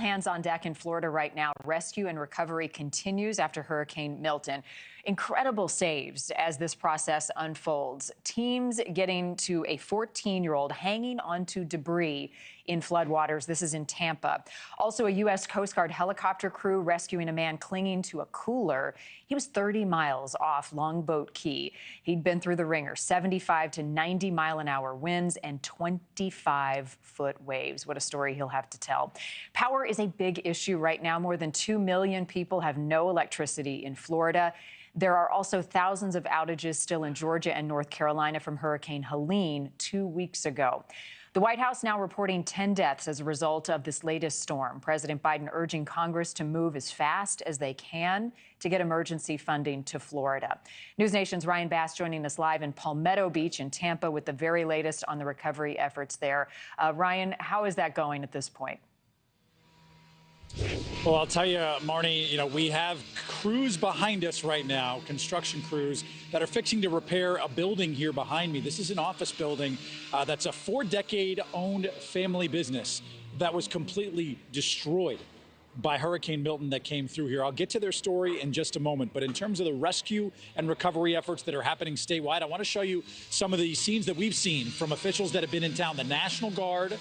hands on deck in Florida right now. Rescue and recovery continues after Hurricane Milton. Incredible saves as this process unfolds. Teams getting to a 14-year-old hanging onto debris in floodwaters. This is in Tampa. Also, a U.S. Coast Guard helicopter crew rescuing a man clinging to a cooler. He was 30 miles off Longboat Key. He'd been through the ringer, 75 to 90 mile an hour winds and 25-foot waves. What a story he'll have to tell. Power is a big issue right now. More than 2 million people have no electricity in Florida. There are also thousands of outages still in Georgia and North Carolina from Hurricane Helene 2 weeks ago. The White House now reporting 10 deaths as a result of this latest storm. President Biden urging Congress to move as fast as they can to get emergency funding to Florida. NewsNation's Ryan Bass joining us live in Palmetto Beach in Tampa with the very latest on the recovery efforts there. Ryan, how is that going at this point? Well, I'll tell you, Marni, we have crews behind us right now, construction crews that are fixing to repair a building here behind me. This is an office building that's a 4-decade-owned family business that was completely destroyed by Hurricane Milton that came through here. I'll get to their story in just a moment, but in terms of the rescue and recovery efforts that are happening statewide, I want to show you some of the scenes that we've seen from officials that have been in town. The National Guard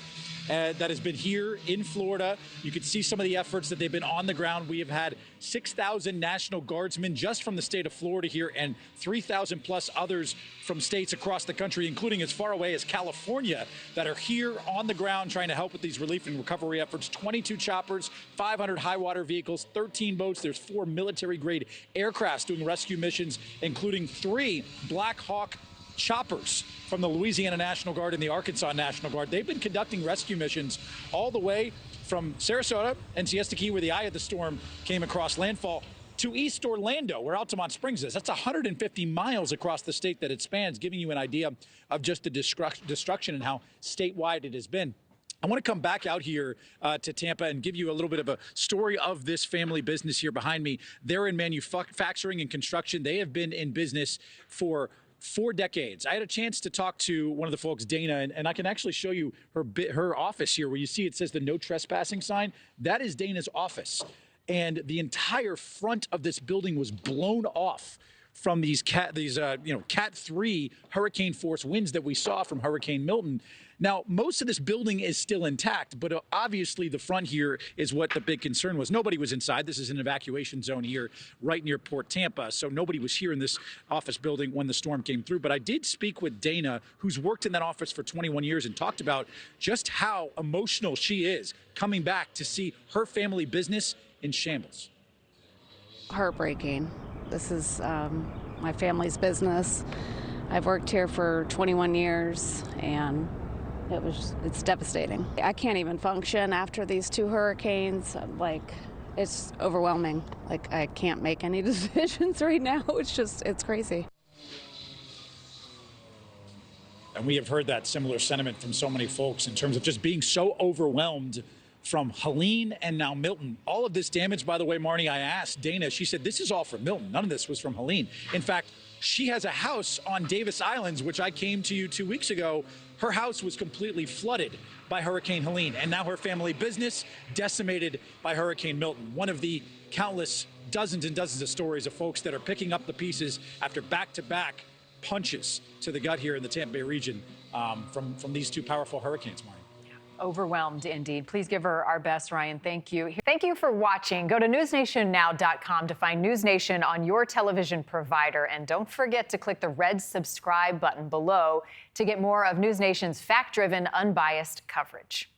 that has been here in Florida. You can see some of the efforts that they've been on the ground. We have had 6,000 National Guardsmen just from the state of Florida here and 3,000 plus others from states across the country, including as far away as California, that are here on the ground trying to help with these relief and recovery efforts. 22 choppers, 500 high water vehicles, 13 boats. There's 4 military-grade aircrafts doing rescue missions, including 3 Black Hawk choppers from the Louisiana National Guard and the Arkansas National Guard. They've been conducting rescue missions all the way from Sarasota and Siesta Key, where the eye of the storm came across landfall, to East Orlando, where Altamont Springs is. That's 150 miles across the state that it spans, giving you an idea of just the destruction and how statewide it has been. I want to come back out here to Tampa and give you a little bit of a story of this family business here behind me. They're in manufacturing and construction. They have been in business for 4 decades. I had a chance to talk to one of the folks, Dana, and I can actually show you her office here, where you see it says the no trespassing sign. That is Dana's office. And the entire front of this building was blown off from these Cat 3 hurricane force winds that we saw from Hurricane Milton. Now, most of this building is still intact, but obviously the front here is what the big concern was. Nobody was inside. This is an evacuation zone here right near Port Tampa, so nobody was here in this office building when the storm came through. But I did speak with Dana, who's worked in that office for 21 years, and talked about just how emotional she is coming back to see her family business in shambles. Heartbreaking. This is my family's business. I've worked here for 21 years, and it's devastating. I can't even function after these 2 hurricanes. It's overwhelming. I can't make any decisions right now. It's crazy. And we have heard that similar sentiment from so many folks in terms of just being so overwhelmed from Helene and now Milton. All of this damage, by the way, Marni, I asked Dana, she said this is all from Milton. None of this was from Helene. In fact, she has a house on Davis Islands, which I came to you 2 weeks ago. Her house was completely flooded by Hurricane Helene, and now her family business decimated by Hurricane Milton. One of the countless dozens and dozens of stories of folks that are picking up the pieces after back-to-back punches to the gut here in the Tampa Bay region from these 2 powerful hurricanes, Marni. Overwhelmed indeed. Please give her our best, Ryan. Thank you. Thank you for watching. Go to newsnationnow.com to find NewsNation on your television provider. And don't forget to click the red subscribe button below to get more of NewsNation's fact-driven, unbiased coverage.